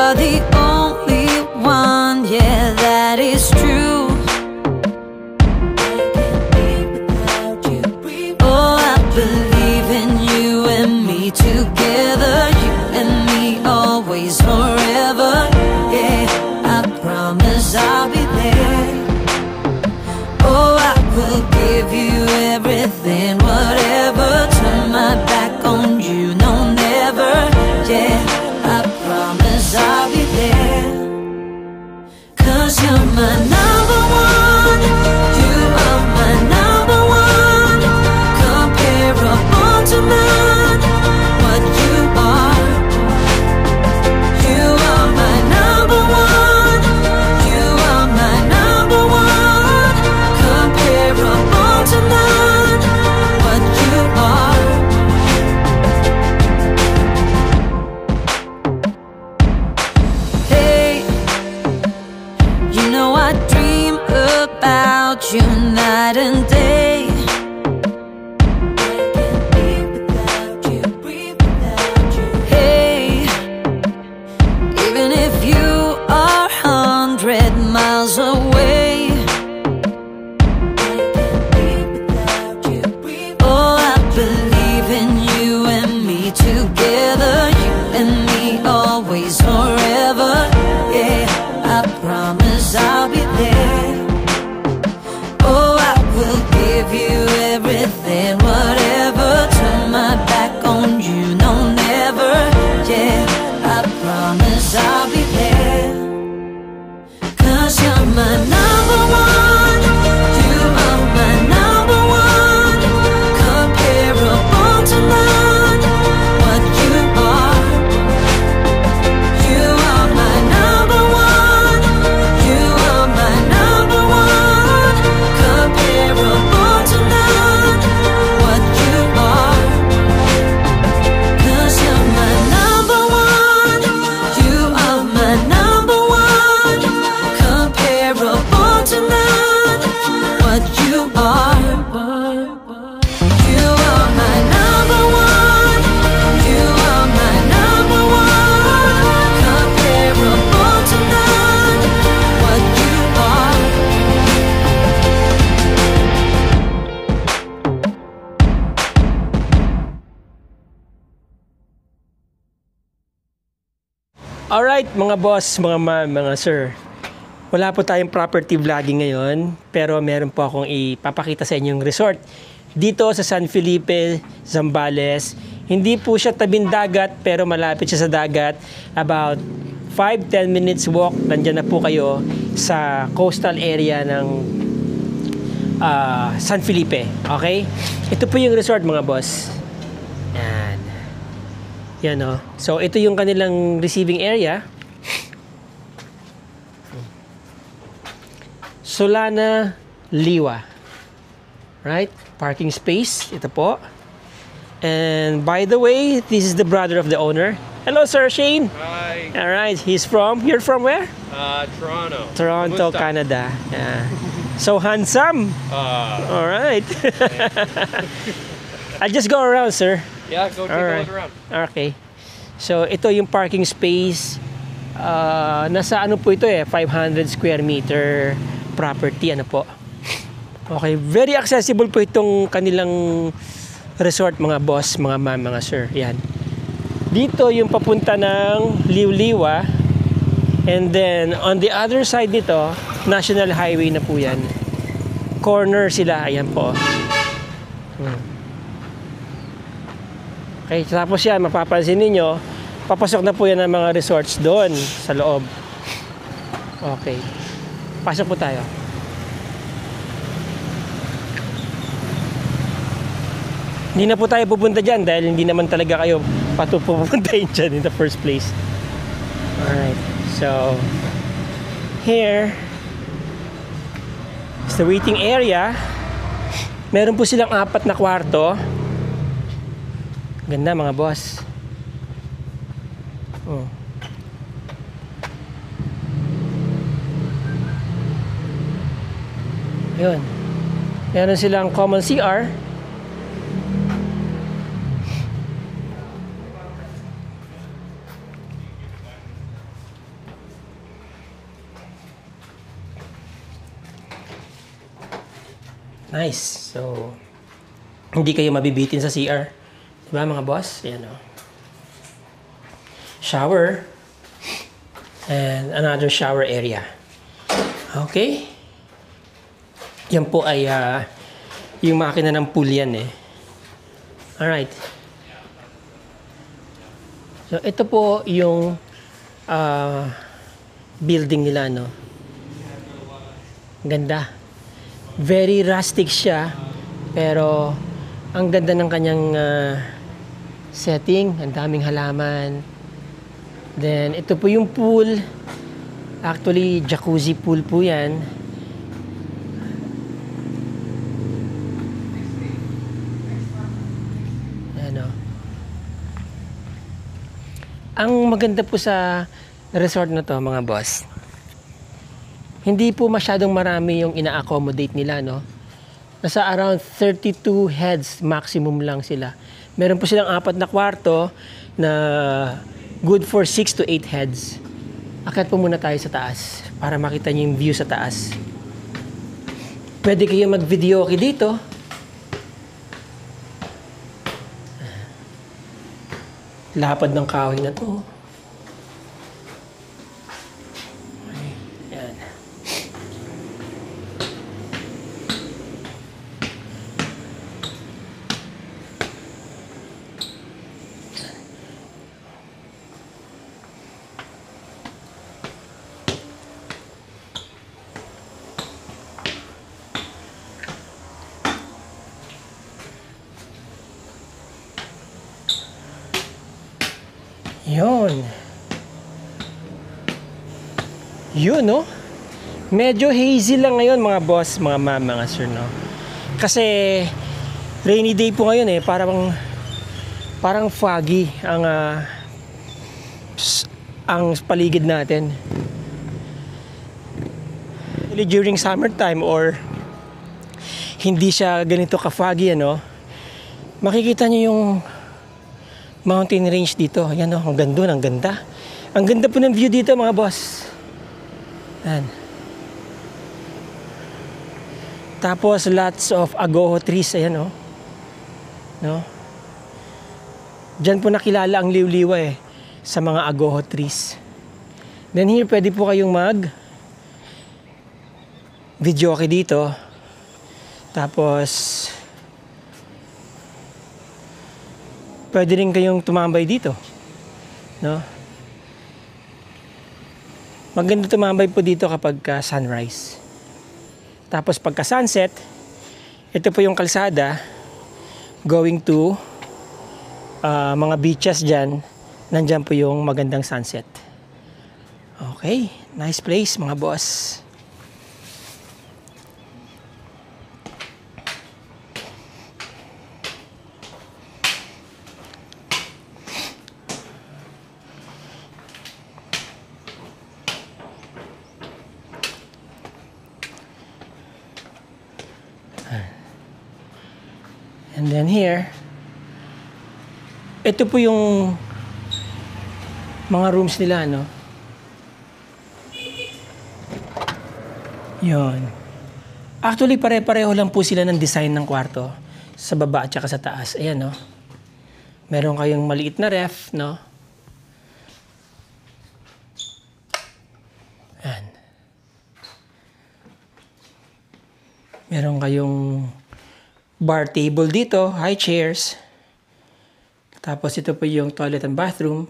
are the only one, yeah, that is true. Oh, I believe in you and me together, you and me always forever. Yeah, I promise I'll be there. Oh, I will give you everything, whatever. Turn my back on you, no, never. Yeah, I promise I'll be there. 'Cause you're my number one. You are my number one. Comparable to none. What you are. You are my number one. You are my number one. Comparable to none. What you are. Hey, you know I dream about you night and day. Hey, even if you are 100 miles away. Oh, I believe in you and me together, you and me always forever. Yeah, I promise I'll be there. Oh, I will give you everything, whatever. Turn my back on you, no, never. Yeah, I promise I'll be there. 'Cause you're my number one. You are my number one. Comparable to none. What you are. You are my number one. You are my number one. Comparable to none. What you are. 'Cause you're my number one. You are my number one. Comparable to none. What you are. You are my number one. You are my number one. Comparable to none. What you are. Alright mga boss, mga ma'am, mga sir. Wala po tayong property vlogging ngayon, pero meron po akong ipapakita sa inyong resort. Dito sa San Felipe, Zambales. Hindi po siya tabing dagat, pero malapit siya sa dagat. About 5-10 minutes walk, nandyan na po kayo sa coastal area ng San Felipe. Okay? Ito po yung resort mga boss. Yan. Yan o. So, ito yung kanilang receiving area. Solana Liwa. Right? Parking space. Ito po. And by the way, this is the brother of the owner. Hello, Sir Shane. Hi. All right. You're from where? Toronto. Toronto, Kumusta? Canada. Yeah. So handsome. All right. I'll just go around, sir. Yeah, go take a look around. Okay. So, ito yung parking space. Nasa ano po ito 500 square meter property. Ano po? Okay. Very accessible po itong kanilang resort, mga boss, mga ma'am, mga sir. Yan. Dito yung papunta ng Liwliwa. And then, on the other side nito, National Highway na po yan. Corner sila. Ayan po. Okay, tapos yan, mapapansin ninyo, papasok na po yan ng mga resorts doon sa loob. Okay. Pasok po tayo. Hindi na po tayo pupunta dyan dahil hindi naman talaga kayo pupuntahin dyan in the first place. Alright. So, here is the waiting area. Meron po silang 4 na kwarto. Ganda mga boss. Oh. Yun. Meron silang common CR. Nice. So, hindi kayo mabibitin sa CR. Diba mga boss? Yan o. Shower. And another shower area. Okay. Yan po ay yung makina ng pool yan eh. Alright. So, ito po yung building nila, no? Ganda. Very rustic siya, pero ang ganda ng kanyang setting. Ang daming halaman. Then, ito po yung pool. Actually, jacuzzi pool po yan. Ano? Ang maganda po sa resort na to, mga boss, hindi po masyadong marami yung ina-accommodate nila, no? Nasa around 32 heads maximum lang sila. Meron po silang 4 na kwarto na good for 6 to 8 heads. Akyat po muna tayo sa taas para makita niyo yung view sa taas. Pwede kayo mag-video okay dito. Lapad ng kahoy na to. Ayan. Yun. Yun, no? Medyo hazy lang ngayon, mga boss, mga ma'am, mga sir, no? Kasi rainy day po ngayon eh, parang foggy ang paligid natin. During summertime or hindi siya ganito ka-foggy, ano? Makikita niyo yung mountain range dito. Ayan o, ang ganda, ang ganda. Ang ganda po ng view dito, mga boss. Ayan. Tapos, lots of agoho trees. Ayan o. No? Diyan po nakilala ang liw-liwa eh, sa mga agoho trees. Then here, pwede po kayong video okay dito. Tapos, pwede rin kayong tumambay dito, no? Maganda tumambay po dito kapag sunrise. Tapos pagka sunset, ito po yung kalsada going to mga beaches dyan. Nandyan po yung magandang sunset. Okay, nice place, mga boss. And then here, ito po yung mga rooms nila, no? Yun. Actually, pare-pareho lang po sila ng design ng kwarto sa baba at saka sa taas. Ayan, no? Meron kayong maliit na ref, no? Ayan. Meron kayong bar table dito, high chairs. Tapos ito po yung toilet and bathroom.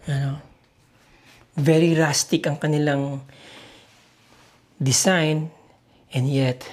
Ano? Very rustic ang kanilang design and yet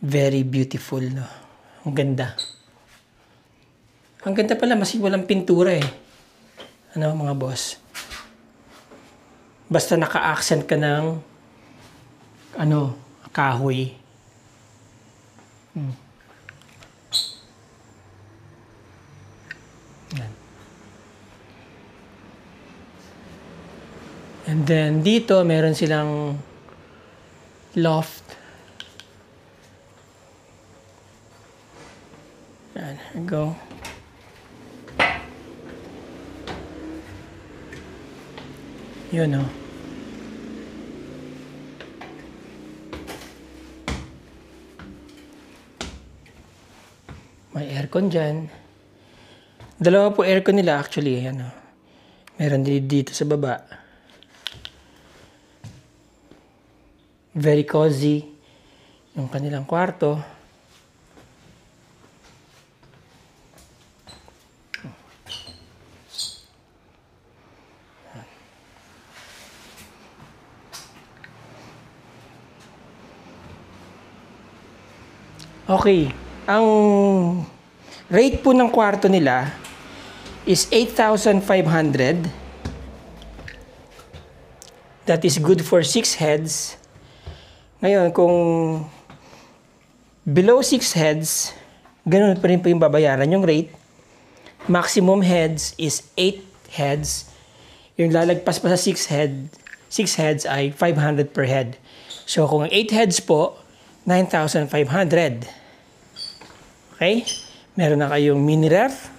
very beautiful, no? Ang ganda. Ang ganda pala, mas walang pintura eh. Ano, mga boss? Basta naka-accent ka ng kahoy. Yan. And then dito meron silang loft. Yan, here we go. Yun, oh. May aircon dyan. Dalawa po aircon nila actually. Ano. Meron din dito sa baba. Very cozy. Yung kanilang kwarto. Okay. Ang rate po ng kwarto nila is 8,500. That is good for 6 heads. Ngayon, kung below 6 heads, ganun pa rin po yung babayaran yung rate. Maximum heads is 8 heads. Yung lalagpas pa sa 6 heads ay 500 per head. So, kung ang 8 heads po, 9,500. Okay? Meron na kayong mini ref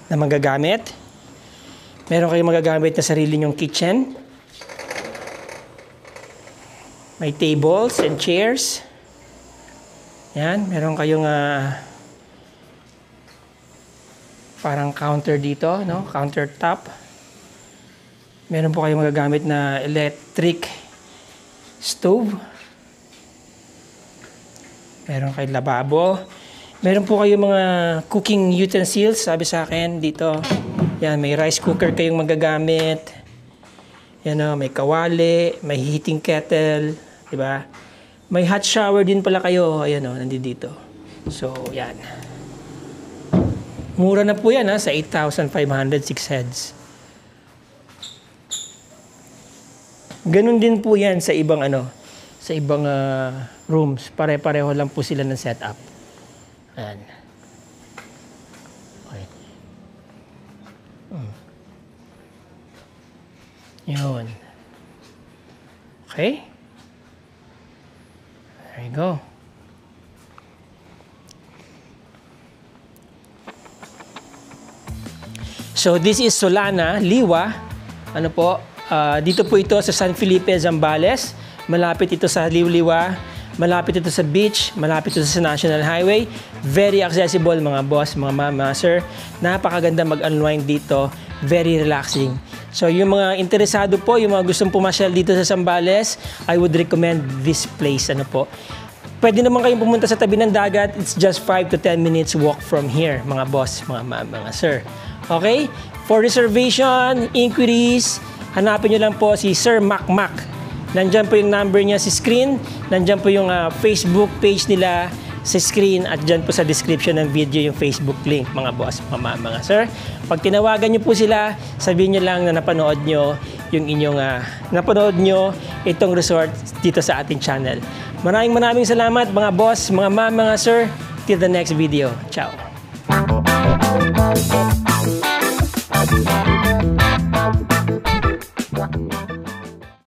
na magagamit. Meron kayong magagamit na sarili nyong kitchen. May tables and chairs. Yan. Meron kayong parang counter dito, no? Countertop. Meron po kayong magagamit na electric stove. Meron kayong lababo. Meron po kayong mga cooking utensils, sabi sa akin dito. Yan, may rice cooker kayong magagamit. Yan o, may kawali, may heating kettle, di ba? May hot shower din pala kayo. Ayan o, nandito. So, yan. Mura na po yan ha, sa 8,500, 6 heads. Ganun din po yan sa ibang sa ibang rooms. Pare-pareho lang po sila ng setup. Ayan. Okay. Yun. Okay. There you go. So, this is Solana, Liwa. Ano po? Dito po ito sa San Felipe, Zambales. Malapit ito sa Liwa. Malapit ito sa beach. Malapit ito sa National Highway. Very accessible mga boss, mga mama, sir. Napakaganda mag-unwind dito. Very relaxing. So yung mga interesado po, yung mga gustong pumasyal dito sa Zambales, I would recommend this place. Ano po? Pwede naman kayong pumunta sa tabi ng dagat. It's just 5 to 10 minutes walk from here, mga boss, mga mama, mga sir. Okay? For reservation, inquiries, hanapin nyo lang po si Sir Macmac. Nandyan po yung number niya sa screen. Nandyan po yung Facebook page nila sa screen at dyan po sa description ng video yung Facebook link, mga boss, mga sir. Pag tinawagan nyo po sila, sabihin nyo lang na napanood nyo yung inyong napanood nyo itong resort dito sa ating channel. Maraming salamat mga boss, mga sir. Till the next video. Ciao.